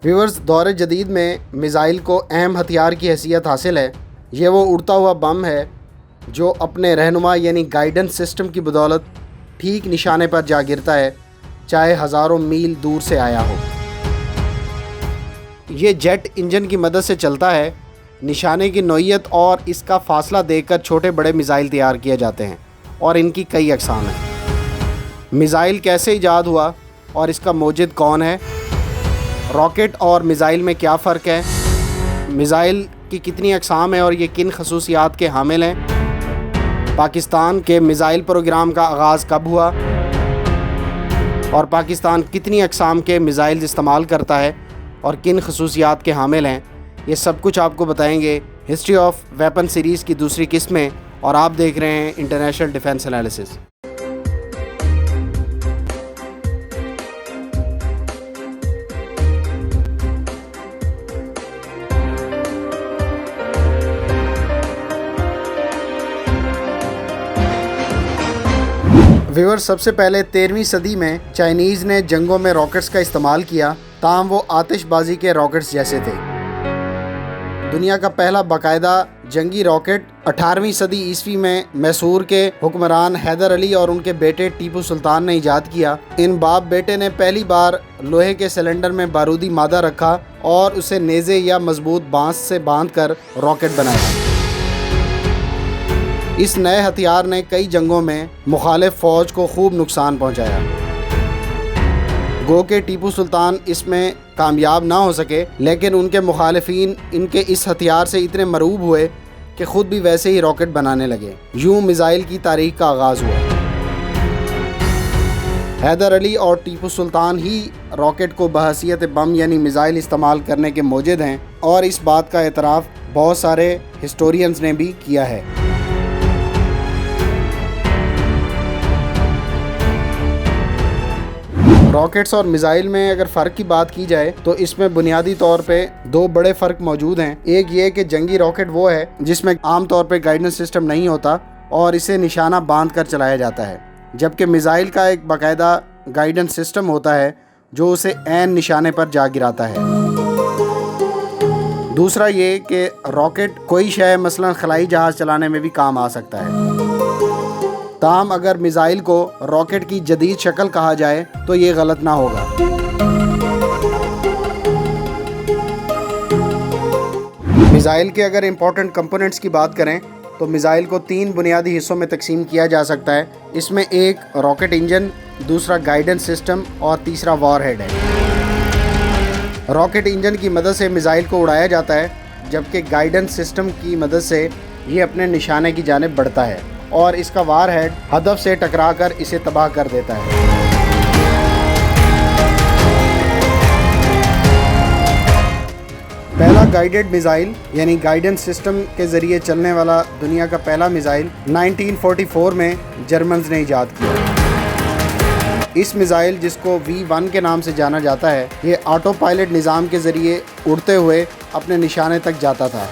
Viewers, دور جدید میں میزائل کو اہم ہتھیار کی حیثیت حاصل ہے۔ یہ وہ اڑتا ہوا بم ہے جو اپنے رہنما یعنی گائیڈنس سسٹم کی بدولت ٹھیک نشانے پر جا گرتا ہے، چاہے ہزاروں میل دور سے آیا ہو۔ یہ جیٹ انجن کی مدد سے چلتا ہے۔ نشانے کی نوعیت اور اس کا فاصلہ دیکھ کر چھوٹے بڑے میزائل تیار کیے جاتے ہیں اور ان کی کئی اقسام ہیں۔ میزائل کیسے ایجاد ہوا اور اس کا موجد کون ہے؟ راکٹ اور میزائل میں کیا فرق ہے؟ میزائل کی کتنی اقسام ہیں اور یہ کن خصوصیات کے حامل ہیں؟ پاکستان کے میزائل پروگرام کا آغاز کب ہوا؟ اور پاکستان کتنی اقسام کے میزائل استعمال کرتا ہے اور کن خصوصیات کے حامل ہیں؟ یہ سب کچھ آپ کو بتائیں گے ہسٹری آف ویپن سیریز کی دوسری قسط میں، اور آپ دیکھ رہے ہیں انٹرنیشنل ڈیفنس انالیسس۔ ویور، سب سے پہلے 13ویں صدی میں چائنیز نے جنگوں میں راکٹس کا استعمال کیا، تاہم وہ آتش بازی کے راکٹس جیسے تھے۔ دنیا کا پہلا باقاعدہ جنگی راکٹ 18ویں صدی عیسوی میں میسور کے حکمران حیدر علی اور ان کے بیٹے ٹیپو سلطان نے ایجاد کیا۔ ان باپ بیٹے نے پہلی بار لوہے کے سلنڈر میں بارودی مادہ رکھا اور اسے نیزے یا مضبوط بانس سے باندھ کر راکٹ بنایا۔ اس نئے ہتھیار نے کئی جنگوں میں مخالف فوج کو خوب نقصان پہنچایا۔ گو کہ ٹیپو سلطان اس میں کامیاب نہ ہو سکے، لیکن ان کے مخالفین ان کے اس ہتھیار سے اتنے مرعوب ہوئے کہ خود بھی ویسے ہی راکٹ بنانے لگے۔ یوں میزائل کی تاریخ کا آغاز ہوا۔ حیدر علی اور ٹیپو سلطان ہی راکٹ کو بحیثیت بم یعنی میزائل استعمال کرنے کے موجد ہیں، اور اس بات کا اعتراف بہت سارے ہسٹورینز نے بھی کیا ہے۔ راکٹس اور میزائل میں اگر فرق کی بات کی جائے تو اس میں بنیادی طور پہ دو بڑے فرق موجود ہیں۔ ایک یہ کہ جنگی راکٹ وہ ہے جس میں عام طور پہ گائیڈنس سسٹم نہیں ہوتا اور اسے نشانہ باندھ کر چلایا جاتا ہے، جبکہ میزائل کا ایک باقاعدہ گائیڈنس سسٹم ہوتا ہے جو اسے عین نشانے پر جا گراتا ہے۔ دوسرا یہ کہ راکٹ کوئی شے مثلا خلائی جہاز چلانے میں بھی کام آ سکتا ہے۔ تاہم اگر میزائل کو راکٹ کی جدید شکل کہا جائے تو یہ غلط نہ ہوگا۔ میزائل کے اگر امپورٹنٹ کمپوننٹس کی بات کریں تو میزائل کو 3 بنیادی حصوں میں تقسیم کیا جا سکتا ہے۔ اس میں ایک راکٹ انجن، دوسرا گائیڈنس سسٹم اور تیسرا وار ہیڈ ہے۔ راکٹ انجن کی مدد سے میزائل کو اڑایا جاتا ہے، جبکہ گائیڈنس سسٹم کی مدد سے یہ اپنے نشانے کی جانب بڑھتا ہے اور اس کا وار ہیڈ ہدف سے ٹکرا کر اسے تباہ کر دیتا ہے۔ پہلا گائیڈڈ میزائل یعنی گائیڈنس سسٹم کے ذریعے چلنے والا دنیا کا پہلا میزائل 1944 میں جرمنز نے ایجاد کیا۔ اس میزائل، جس کو V1 کے نام سے جانا جاتا ہے، یہ آٹو پائلٹ نظام کے ذریعے اڑتے ہوئے اپنے نشانے تک جاتا تھا۔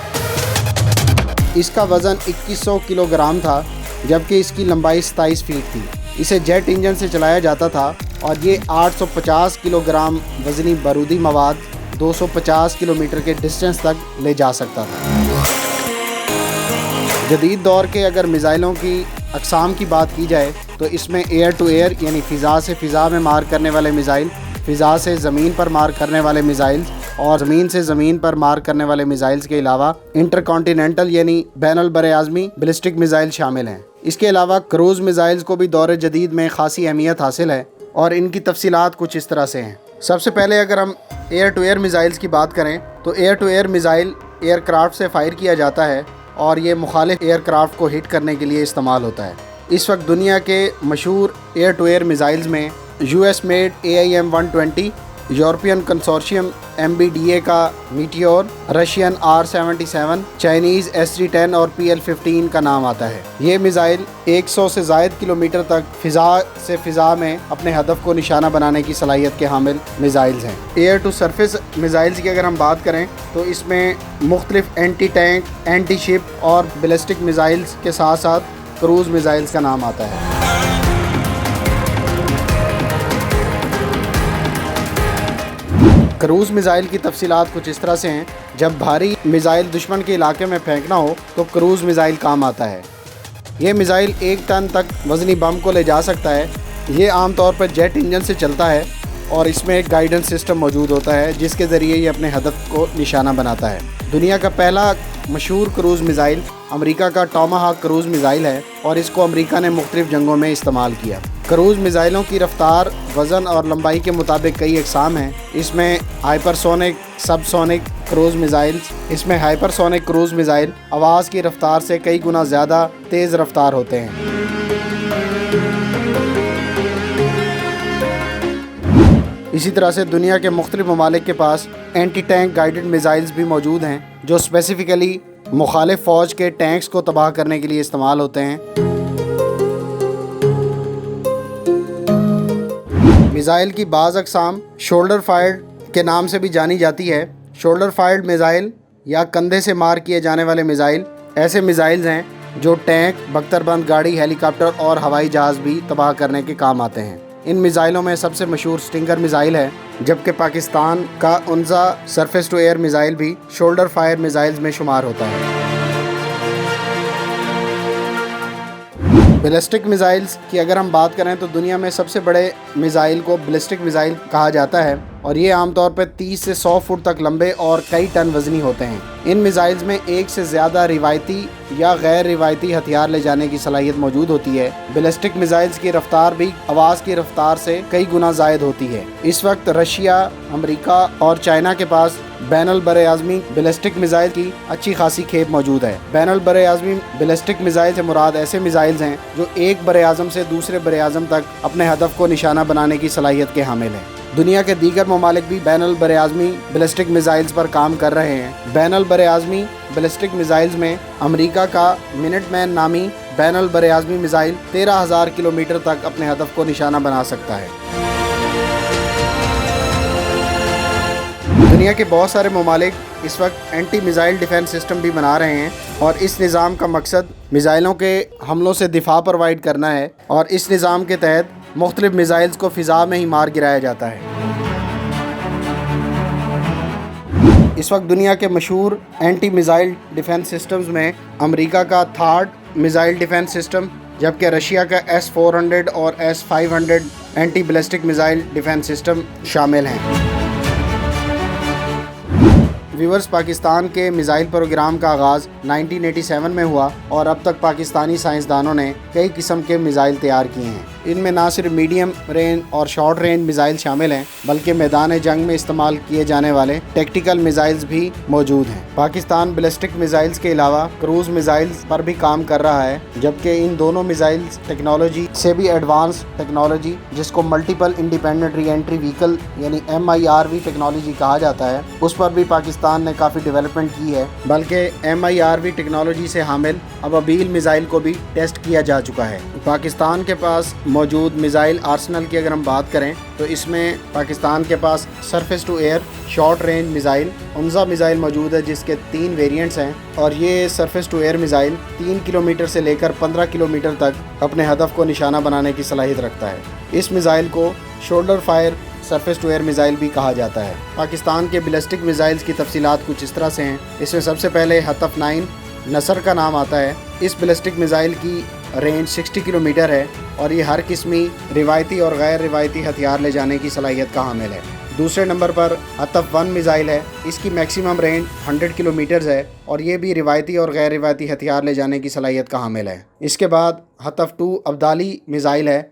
اس کا وزن 2100 کلو گرام تھا، جبکہ اس کی لمبائی 27 فیٹ تھی۔ اسے جیٹ انجن سے چلایا جاتا تھا اور یہ 850 کلو گرام وزنی بارودی مواد 250 کلومیٹر کے ڈسٹینس تک لے جا سکتا تھا۔ جدید دور کے اگر میزائلوں کی اقسام کی بات کی جائے تو اس میں ایئر ٹو ایئر یعنی فضا سے فضا میں مار کرنے والے میزائل، فضا سے زمین پر مار کرنے والے میزائل اور زمین سے زمین پر مار کرنے والے میزائلز کے علاوہ انٹر کانٹیننٹل یعنی بین البراعظمی بیلسٹک میزائل شامل ہیں۔ اس کے علاوہ کروز میزائلز کو بھی دور جدید میں خاصی اہمیت حاصل ہے، اور ان کی تفصیلات کچھ اس طرح سے ہیں۔ سب سے پہلے اگر ہم ایئر ٹو ایئر میزائلز کی بات کریں تو air to air missile aircraft سے فائر کیا جاتا ہے اور یہ مخالف ایئر کرافٹ کو ہٹ کرنے کے لیے استعمال ہوتا ہے۔ اس وقت دنیا کے مشہور ایئر ٹو ایئر میزائلز میں US made AIM-120، European consortium MBDA کا meteor, Russian R-77، Chinese S-310 اور PL-15 کا نام آتا ہے۔ یہ میزائل 100 سے زائد کلومیٹر تک فضا سے فضا میں اپنے ہدف کو نشانہ بنانے کی صلاحیت کے حامل میزائلز ہیں۔ ایئر ٹو سرفیس میزائلز کی اگر ہم بات کریں تو اس میں مختلف اینٹی ٹینک، اینٹی شپ اور بیلسٹک میزائلز کے ساتھ ساتھ کروز میزائلز کا نام آتا ہے۔ کروز میزائل کی تفصیلات کچھ اس طرح سے ہیں. جب بھاری میزائل دشمن کے علاقے میں پھینکنا ہو تو کروز میزائل کام آتا ہے. یہ میزائل 1 ٹن تک وزنی بم کو لے جا سکتا ہے. یہ عام طور پر جیٹ انجن سے چلتا ہے اور اس میں ایک گائیڈنس سسٹم موجود ہوتا ہے جس کے ذریعے یہ اپنے ہدف کو نشانہ بناتا ہے. دنیا کا پہلا مشہور کروز میزائل امریکہ کا ٹاماہاک کروز میزائل ہے اور اس کو امریکہ نے مختلف جنگوں میں استعمال کیا. کروز میزائلوں کی رفتار، وزن اور لمبائی کے مطابق کئی اقسام ہیں. اس میں ہائپر سونک، سب سونک کروز میزائل آواز کی رفتار سے کئی گنا زیادہ تیز رفتار ہوتے ہیں. اسی طرح سے دنیا کے مختلف ممالک کے پاس اینٹی ٹینک گائیڈڈ میزائلز بھی موجود ہیں جو اسپیسیفکلی مخالف فوج کے ٹینکس کو تباہ کرنے کے لیے استعمال ہوتے ہیں. میزائل کی بعض اقسام شولڈر فائرڈ کے نام سے بھی جانی جاتی ہے. شولڈر فائرڈ میزائل یا کندھے سے مار کیے جانے والے میزائل ایسے میزائلز ہیں جو ٹینک، بختر بند گاڑی، ہیلی کاپٹر اور ہوائی جہاز بھی تباہ کرنے کے کام آتے ہیں. ان میزائلوں میں سب سے مشہور سٹنگر میزائل ہے، جبکہ پاکستان کا اونزا سرفیس ٹو ایئر میزائل بھی شولڈر فائر میزائلز میں شمار ہوتا ہے. بیلسٹک میزائلز کی اگر ہم بات کریں تو دنیا میں سب سے بڑے میزائل کو بیلسٹک میزائل کہا جاتا ہے اور یہ عام طور پر 30 سے 100 فٹ تک لمبے اور کئی ٹن وزنی ہوتے ہیں. ان میزائلز میں ایک سے زیادہ روایتی یا غیر روایتی ہتھیار لے جانے کی صلاحیت موجود ہوتی ہے. بیلسٹک میزائلز کی رفتار بھی آواز کی رفتار سے کئی گنا زائد ہوتی ہے. اس وقت رشیا، امریکہ اور چائنا کے پاس بین البراعظمی بیلسٹک میزائل کی اچھی خاصی کھیپ موجود ہے. بین البراعظمی بیلسٹک میزائل سے مراد ایسے میزائلز ہیں جو ایک براعظم سے دوسرے براعظم تک اپنے ہدف کو نشانہ بنانے کی صلاحیت کے حامل ہیں. دنیا کے دیگر ممالک بھی بین البراعظمی بیلسٹک میزائلز پر کام کر رہے ہیں. بین البراعظمی بیلسٹک میزائلز میں امریکہ کا منٹ مین نامی بین البراعظمی میزائل 13,000 کلومیٹر تک اپنے ہدف کو نشانہ بنا سکتا ہے. دنیا کے بہت سارے ممالک اس وقت اینٹی میزائل ڈیفنس سسٹم بھی بنا رہے ہیں اور اس نظام کا مقصد میزائلوں کے حملوں سے دفاع پرووائڈ کرنا ہے اور اس نظام کے تحت مختلف میزائلز کو فضا میں ہی مار گرایا جاتا ہے. اس وقت دنیا کے مشہور اینٹی میزائل ڈیفنس سسٹمز میں امریکہ کا تھارڈ میزائل ڈیفنس سسٹم، جبکہ رشیا کا S-400 اور S-500 anti ballistic missile defence system شامل ہیں. ویورز، پاکستان کے میزائل پروگرام کا آغاز 1987 میں ہوا اور اب تک پاکستانی سائنسدانوں نے کئی قسم کے میزائل تیار کیے ہیں. ان میں نہ صرف میڈیم رینج اور شارٹ رینج میزائل شامل ہیں بلکہ میدان جنگ میں استعمال کیے جانے والے ٹیکٹیکل میزائلز بھی موجود ہیں. پاکستان بیلسٹک میزائلز کے علاوہ کروز میزائلز پر بھی کام کر رہا ہے، جبکہ ان دونوں میزائلز ٹیکنالوجی سے بھی ایڈوانس ٹیکنالوجی، جس کو ملٹیپل انڈیپینڈنٹ ری انٹری وہیکل یعنی MIRV ٹیکنالوجی کہا جاتا ہے، اس پر بھی پاکستان نے کافی ڈیولپمنٹ کی ہے. بلکہ MIRV ٹیکنالوجی سے حامل ابابیل میزائل کو بھی ٹیسٹ کیا جا چکا ہے. پاکستان کے پاس موجود میزائل آرسنل کی اگر ہم بات کریں تو اس میں پاکستان کے پاس surface to air short range missile Anza missile موجود ہے، جس کے 3 ویریئنٹس ہیں اور یہ surface to air missile 3 kilometre سے لے کر 15 کلومیٹر تک اپنے ہدف کو نشانہ بنانے کی صلاحیت رکھتا ہے. اس میزائل کو shoulder fire surface to air missile بھی کہا جاتا ہے. پاکستان کے بیلسٹک میزائلز کی تفصیلات کچھ اس طرح سے ہیں. اس میں سب سے پہلے ہتف 9 نصر کا نام آتا ہے. اس بیلسٹک میزائل کی رینج 60 کلومیٹر ہے اور یہ ہر قسمی روایتی اور غیر روایتی ہتھیار لے جانے کی صلاحیت کا حامل ہے. دوسرے نمبر پر ہتف 1 میزائل ہے. اس کی میکسیمم رینج 100 کلومیٹرز ہے اور یہ بھی روایتی اور غیر روایتی ہتھیار لے جانے کی صلاحیت کا حامل ہے. اس کے بعد ہتف 2 ابدالی میزائل ہے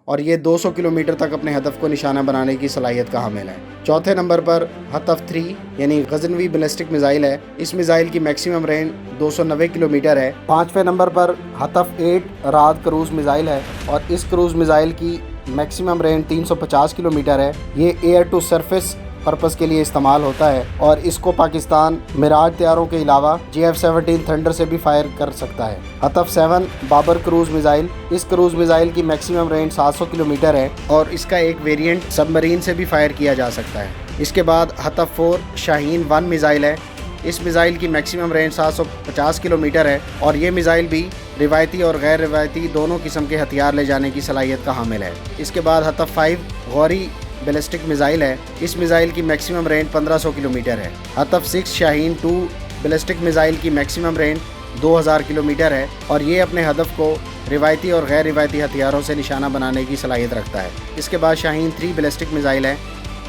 اور یہ 200 کلومیٹر تک اپنے ہدف کو نشانہ بنانے کی صلاحیت کا حامل ہے. چوتھے نمبر پر ہتف 3 یعنی غزنوی بیلسٹک میزائل ہے. اس میزائل کی میکسیمم رینج 290 کلومیٹر ہے. پانچویں نمبر پر ہتف 8 رات کروز میزائل ہے اور اس کروز میزائل کی میکسیمم رینج 350 کلومیٹر ہے. یہ ایئر ٹو سرفیس پرپس کے لیے استعمال ہوتا ہے اور اس کو پاکستان میراج طیاروں کے علاوہ JF-17 تھنڈر سے بھی فائر کر سکتا ہے. ہتف 7 بابر کروز میزائل. اس کروز میزائل کی میکسیمم رینج 700 کلومیٹر ہے اور اس کا ایک ویریئنٹ سب مرین سے بھی فائر کیا جا سکتا ہے. اس کے بعد ہتف 4 شاہین 1 میزائل ہے. اس میزائل کی میکسیمم رینج 750 کلومیٹر ہے اور یہ میزائل بھی روایتی اور غیر روایتی دونوں قسم کے ہتھیار لے جانے کی صلاحیت کا حامل ہے. اس کے بعد ہتف 5 غوری بیلسٹک میزائل ہے۔ اس میزائل کی میکسیمم رینج 1500 کلومیٹر ہے۔ حطف 6 شاہین 2 بیلسٹک میزائل کی میکسیمم رینج 2000 کلومیٹر ہے اور یہ اپنے ہدف کو روایتی اور غیر روایتی ہتھیاروں سے نشانہ بنانے کی صلاحیت رکھتا ہے۔ اس کے بعد شاہین 3 بیلسٹک میزائل ہے۔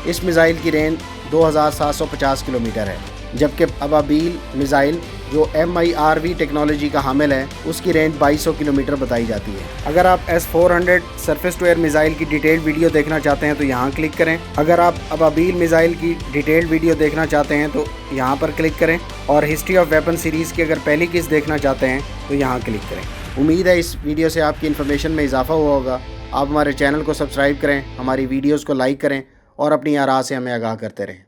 اس میزائل کی رینج 2750 کلومیٹر ہے، جبکہ ابابیل میزائل جو MIRV ٹیکنالوجی کا حامل ہے اس کی رینج 2200 کلومیٹر بتائی جاتی ہے۔ اگر آپ S-400 surface to air missile کی ڈیٹیلڈ ویڈیو دیکھنا چاہتے ہیں تو یہاں کلک کریں۔ اگر آپ ابابیل میزائل کی ڈیٹیلڈ ویڈیو دیکھنا چاہتے ہیں تو یہاں پر کلک کریں، اور ہسٹری آف ویپن سیریز کی اگر پہلی قسط دیکھنا چاہتے ہیں تو یہاں کلک کریں۔ امید ہے اس ویڈیو سے آپ کی انفارمیشن میں اضافہ ہوا ہوگا۔ آپ ہمارے چینل کو سبسکرائب کریں، ہماری ویڈیوز کو لائک کریں اور اپنی آراء سے ہمیں آگاہ کرتے رہیں۔